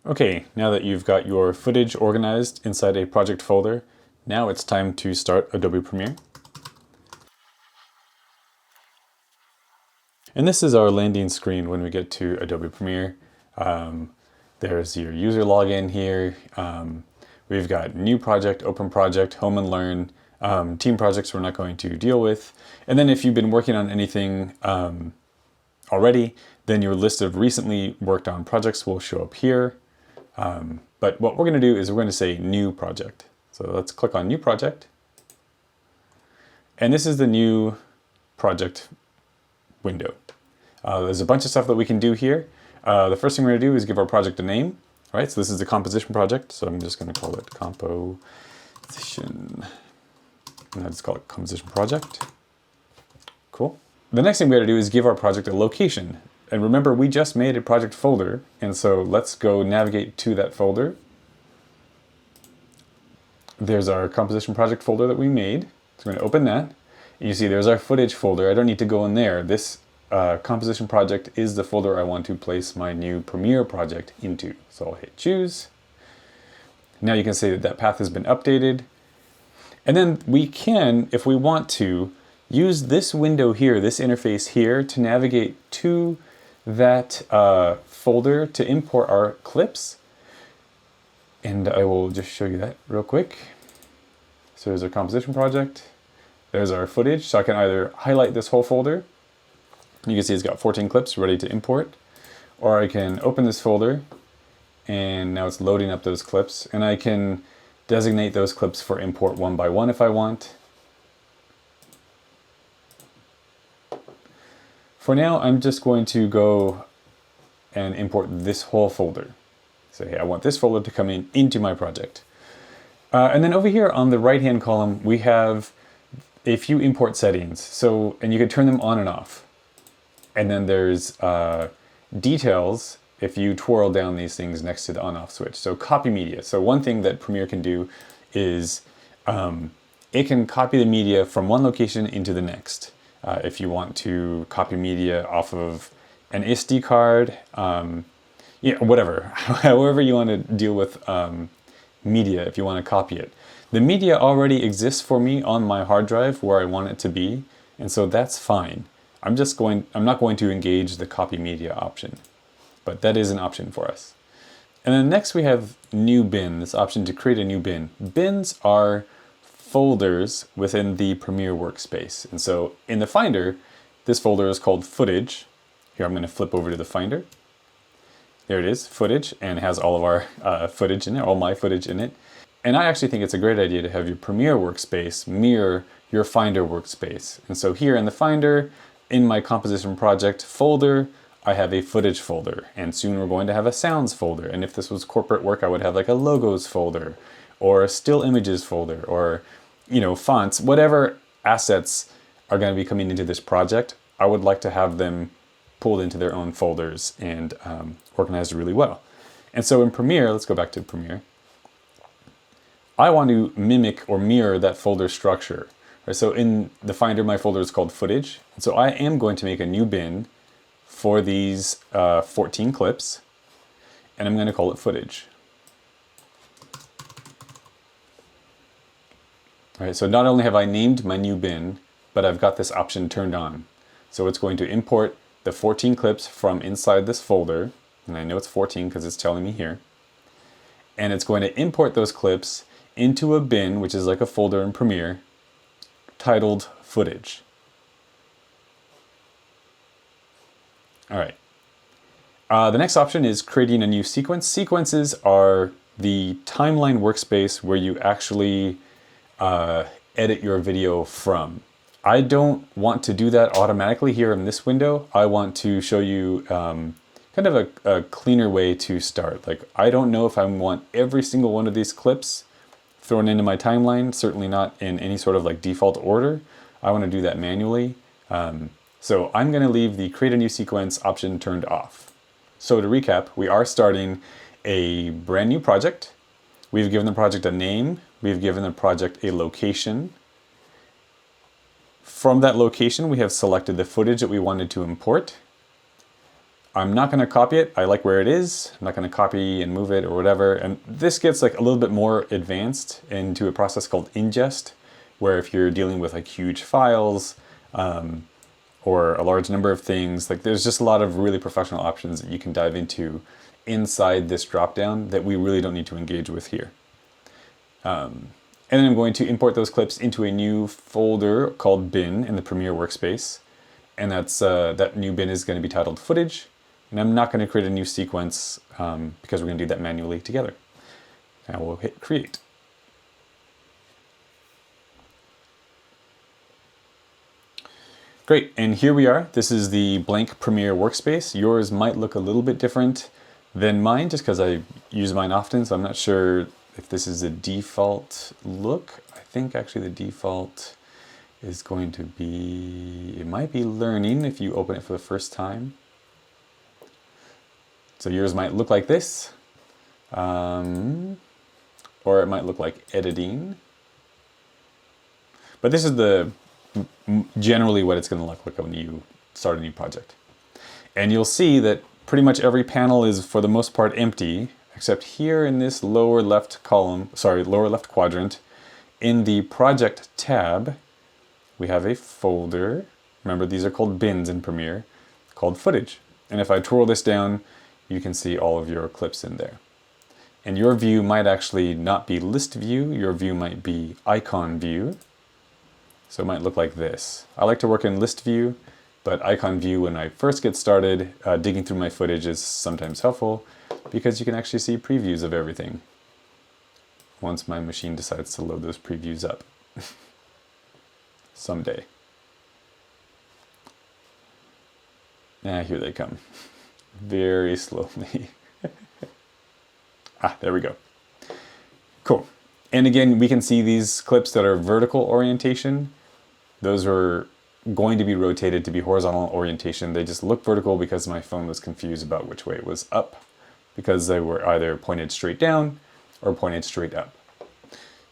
Okay, now that you've got your footage organized inside a project folder, now it's time to start Adobe Premiere. And this is our landing screen when we get to Adobe Premiere. There's your user login here. We've got new project, open project, home and learn, team projects we're not going to deal with. And then if you've been working on anything already, then your list of recently worked on projects will show up here. But what we're going to do is we're going to say new project. So let's click on new project. And this is the new project window. There's a bunch of stuff that we can do here. The first thing we're going to do is give our project a name. Right, so this is the composition project. So I'm just going to call it composition. And I'll just call it composition project. Cool. The next thing we got to do is give our project a location. And remember, we just made a project folder. And so let's go navigate to that folder. There's our composition project folder that we made. So we're going to open that. And you see there's our footage folder. I don't need to go in there. This composition project is the folder I want to place my new Premiere project into. So I'll hit choose. Now you can see that that path has been updated. And then we can, if we want to, use this window here, this interface here, to navigate to that folder to import our clips. And I will just show you that real quick. So there's our composition project. There's our footage. So I can either highlight this whole folder. You can see it's got 14 clips ready to import. Or I can open this folder and now it's loading up those clips. And I can designate those clips for import one by one if I want. For now, I'm just going to go and import this whole folder. So hey, I want this folder to come into my project. And then over here on the right-hand column, we have a few import settings. So, and you can turn them on and off. And then there's details if you twirl down these things next to the on-off switch. So copy media. So one thing that Premiere can do is it can copy the media from one location into the next. If you want to copy media off of an SD card, yeah, whatever, however you want to deal with media, if you want to copy it. The media already exists for me on my hard drive where I want it to be, and so that's fine. I'm not going to engage the copy media option, but that is an option for us. And then next we have new bin, this option to create a new bin. Bins are folders within the Premiere workspace. And so in the Finder, this folder is called footage. Here I'm going to flip over to the Finder. There it is, footage, and it has all of our footage in it, all my footage in it. And I actually think it's a great idea to have your Premiere workspace mirror your Finder workspace. And so here in the Finder, in my composition project folder, I have a footage folder, and soon we're going to have a sounds folder. And if this was corporate work, I would have like a logos folder or a still images folder or, you know, fonts, whatever assets are going to be coming into this project. I would like to have them pulled into their own folders and organized really well. And so in Premiere, let's go back to Premiere. I want to mimic or mirror that folder structure. Right? So in the Finder, my folder is called footage. And so I am going to make a new bin for these 14 clips, and I'm going to call it footage. All right, so not only have I named my new bin, but I've got this option turned on. So it's going to import the 14 clips from inside this folder, and I know it's 14 because it's telling me here. And it's going to import those clips into a bin, which is like a folder in Premiere, titled footage. All right. The next option is creating a new sequence. Sequences are the timeline workspace where you actually edit your video from. I don't want to do that automatically here in this window. I want to show you kind of a cleaner way to start. Like, I don't know if I want every single one of these clips thrown into my timeline, certainly not in any sort of like default order. I want to do that manually. So I'm going to leave the create a new sequence option turned off. So to recap, we are starting a brand new project. We've given the project a name. We've given the project a location. From that location, we have selected the footage that we wanted to import. I'm not going to copy it. I like where it is. I'm not going to copy and move it or whatever. And this gets like a little bit more advanced into a process called ingest, where if you're dealing with like huge files or a large number of things, like there's just a lot of really professional options that you can dive into inside this dropdown that we really don't need to engage with here. And then I'm going to import those clips into a new folder called bin in the Premiere workspace. And that's that new bin is going to be titled footage. And I'm not going to create a new sequence because we're going to do that manually together. Now we'll hit create. Great, and here we are. This is the blank Premiere workspace. Yours might look a little bit different than mine just because I use mine often, so I'm not sure if this is a default look. I think actually the default is going to be, it might be learning if you open it for the first time. So yours might look like this, or it might look like editing. But this is generally what it's going to look like when you start a new project. And you'll see that pretty much every panel is for the most part empty, except here in this lower left quadrant, in the project tab, we have a folder. Remember, these are called bins in Premiere, called footage. And if I twirl this down, you can see all of your clips in there. And your view might actually not be list view, your view might be icon view. So it might look like this. I like to work in list view, but icon view when I first get started, digging through my footage is sometimes helpful because you can actually see previews of everything once my machine decides to load those previews up. Someday. Here they come. Very slowly. There we go. Cool. And again, we can see these clips that are vertical orientation. Those are going to be rotated to be horizontal orientation. They just look vertical because my phone was confused about which way it was up, because they were either pointed straight down or pointed straight up.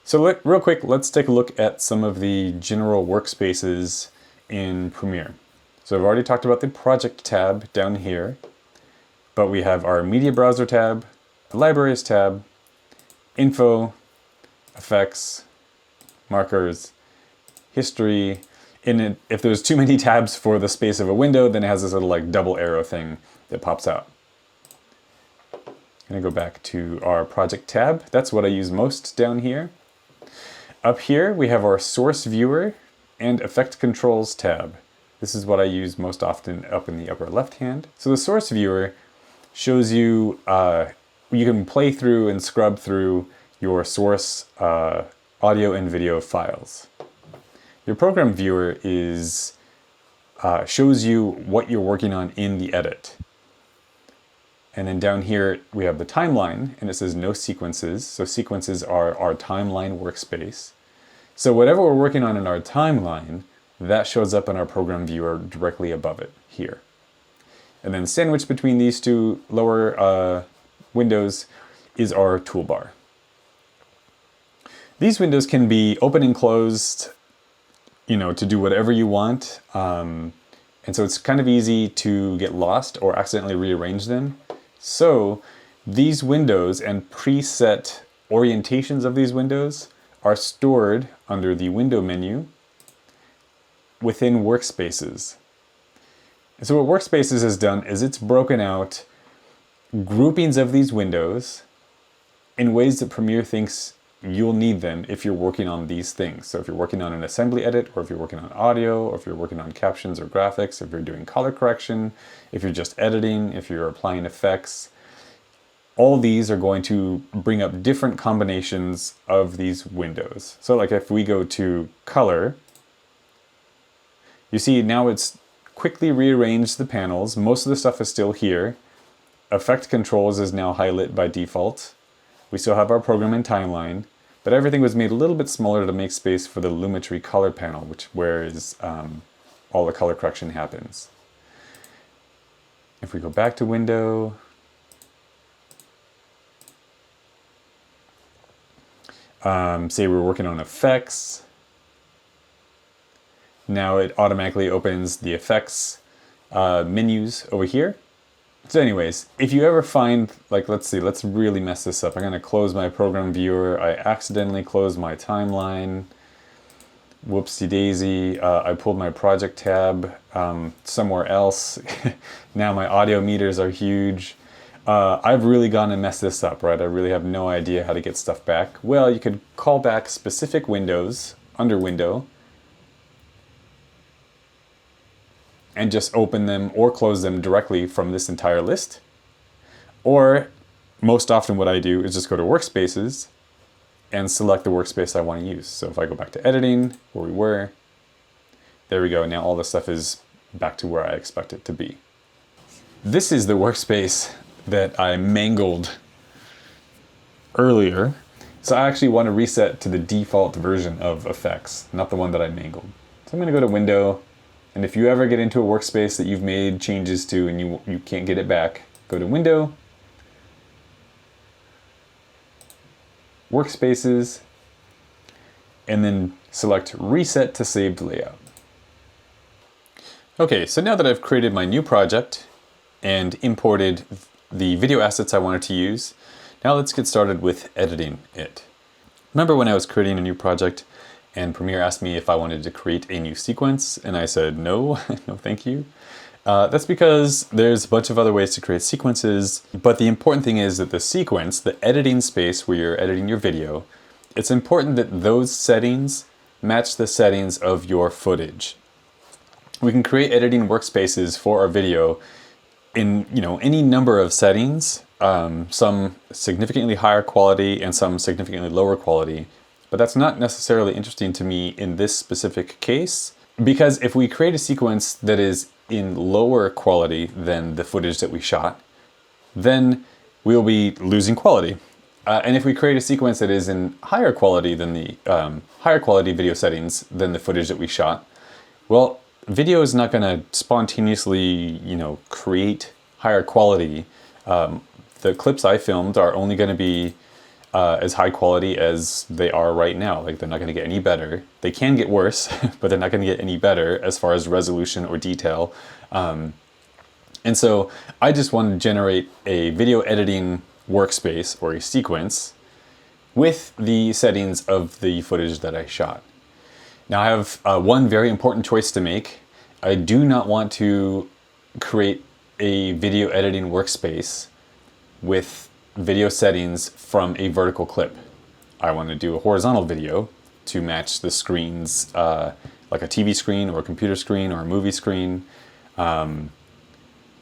So real quick, let's take a look at some of the general workspaces in Premiere. So I've already talked about the project tab down here, but we have our media browser tab, the libraries tab, info, effects, markers, history. If there's too many tabs for the space of a window, then it has this little like double arrow thing that pops out. I'm gonna go back to our project tab. That's what I use most down here. Up here, we have our source viewer and effect controls tab. This is what I use most often up in the upper left hand. So the source viewer shows you, you can play through and scrub through your source audio and video files. Your program viewer shows you what you're working on in the edit. And then down here we have the timeline, and it says no sequences. So sequences are our timeline workspace. So whatever we're working on in our timeline, that shows up in our program viewer directly above it here. And then sandwiched between these two lower windows is our toolbar. These windows can be open and closed, to do whatever you want. And so it's kind of easy to get lost or accidentally rearrange them. So these windows and preset orientations of these windows are stored under the window menu within workspaces. And so what workspaces has done is it's broken out groupings of these windows in ways that Premiere thinks you'll need them if you're working on these things. So if you're working on an assembly edit, or if you're working on audio, or if you're working on captions or graphics, if you're doing color correction, if you're just editing, if you're applying effects, all these are going to bring up different combinations of these windows. So like if we go to color, you see now it's quickly rearranged the panels. Most of the stuff is still here. Effect controls is now highlit by default. We still have our program and timeline, but everything was made a little bit smaller to make space for the Lumetri color panel, where all the color correction happens. If we go back to window, say we're working on effects, now it automatically opens the effects menus over here. So anyways, if you ever find, like, let's see, let's really mess this up. I'm gonna close my program viewer. I accidentally closed my timeline. Whoopsie daisy, I pulled my project tab somewhere else. Now my audio meters are huge. I've really gone and messed this up, right? I really have no idea how to get stuff back. Well, you could call back specific windows under window and just open them or close them directly from this entire list. Or most often what I do is just go to workspaces and select the workspace I want to use. So if I go back to editing, where we were, there we go. Now all the stuff is back to where I expect it to be. This is the workspace that I mangled earlier. So I actually want to reset to the default version of effects, not the one that I mangled. So I'm going to go to Window, and if you ever get into a workspace that you've made changes to and you can't get it back, go to Window, Workspaces, and then select Reset to Saved Layout. Okay, so now that I've created my new project and imported the video assets I wanted to use, now let's get started with editing it. Remember when I was creating a new project and Premiere asked me if I wanted to create a new sequence, and I said no, no thank you. That's because there's a bunch of other ways to create sequences, but the important thing is that the sequence, the editing space where you're editing your video, it's important that those settings match the settings of your footage. We can create editing workspaces for our video in any number of settings, some significantly higher quality and some significantly lower quality. But that's not necessarily interesting to me in this specific case, because if we create a sequence that is in lower quality than the footage that we shot, then we'll be losing quality. And if we create a sequence that is in higher quality than the higher quality video settings than the footage that we shot, well, video is not going to spontaneously, create higher quality. The clips I filmed are only going to be as high quality as they are right now. Like, they're not going to get any better. They can get worse, but they're not going to get any better as far as resolution or detail. And so I just want to generate a video editing workspace or a sequence with the settings of the footage that I shot. Now I have one very important choice to make. I do not want to create a video editing workspace with video settings from a vertical clip. I want to do a horizontal video to match the screens, like a TV screen or a computer screen or a movie screen.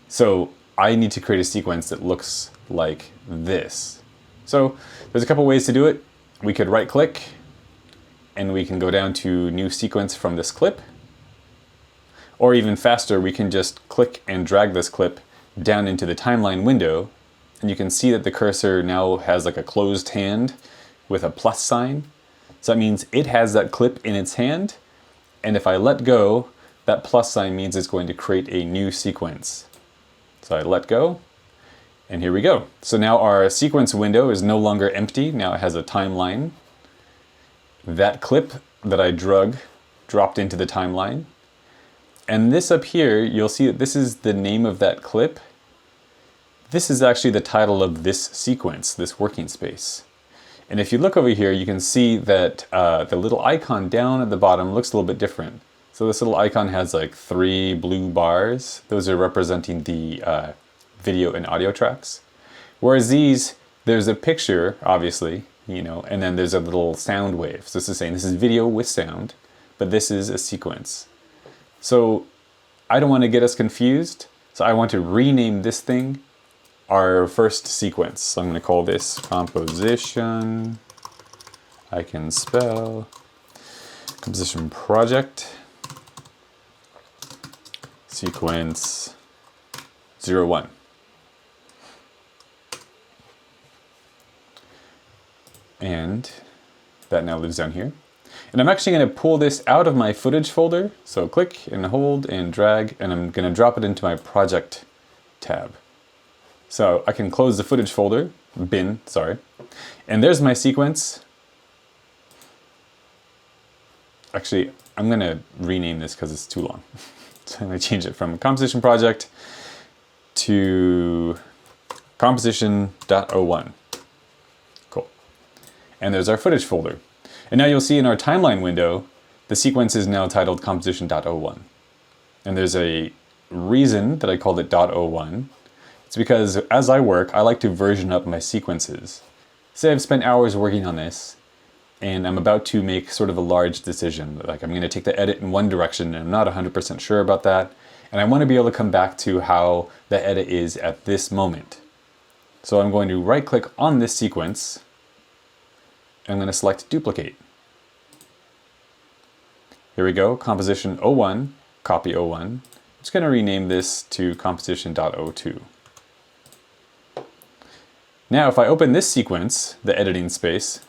So I need to create a sequence that looks like this. So there's a couple ways to do it. We could right click and we can go down to new sequence from this clip. Or even faster, we can just click and drag this clip down into the timeline window. And you can see that the cursor now has like a closed hand with a plus sign. So that means it has that clip in its hand. And if I let go, that plus sign means it's going to create a new sequence. So I let go, and here we go. So now our sequence window is no longer empty. Now it has a timeline. That clip that I dropped into the timeline. And this up here, you'll see that this is the name of that clip. This is actually the title of this sequence, this working space. And if you look over here, you can see that the little icon down at the bottom looks a little bit different. So this little icon has like 3 blue bars. Those are representing the video and audio tracks. Whereas these, there's a picture, obviously, and then there's a little sound wave. So this is saying this is video with sound, but this is a sequence. So I don't want to get us confused. So I want to rename this thing our first sequence. So I'm going to call this composition. I can spell composition project sequence 01. And that now lives down here. And I'm actually going to pull this out of my footage folder. So click and hold and drag, and I'm going to drop it into my project tab. So I can close the footage folder, bin, sorry. And there's my sequence. Actually, I'm going to rename this because it's too long. So I'm going to change it from composition project to composition.01. Cool. And there's our footage folder. And now you'll see in our timeline window, the sequence is now titled composition.01. And there's a reason that I called it .01. It's because as I work, I like to version up my sequences. Say I've spent hours working on this, and I'm about to make sort of a large decision. Like I'm going to take the edit in one direction, and I'm not 100% sure about that. And I want to be able to come back to how the edit is at this moment. So I'm going to right click on this sequence, and I'm going to select duplicate. Here we go, composition 01, copy 01. I'm just going to rename this to composition.02. Now if I open this sequence, the editing space,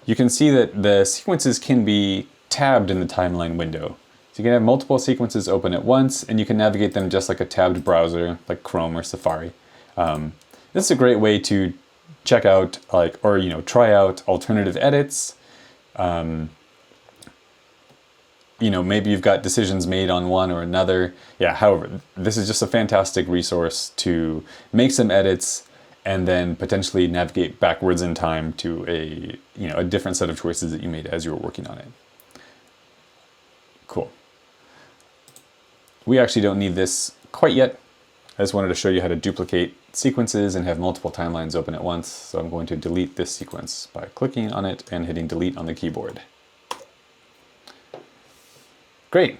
you can see that the sequences can be tabbed in the timeline window. So you can have multiple sequences open at once, and you can navigate them just like a tabbed browser, like Chrome or Safari. This is a great way to check out, try out alternative edits. Maybe you've got decisions made on one or another. Yeah, however, this is just a fantastic resource to make some edits and then potentially navigate backwards in time to a different set of choices that you made as you were working on it. Cool. We actually don't need this quite yet. I just wanted to show you how to duplicate sequences and have multiple timelines open at once. So I'm going to delete this sequence by clicking on it and hitting delete on the keyboard. Great.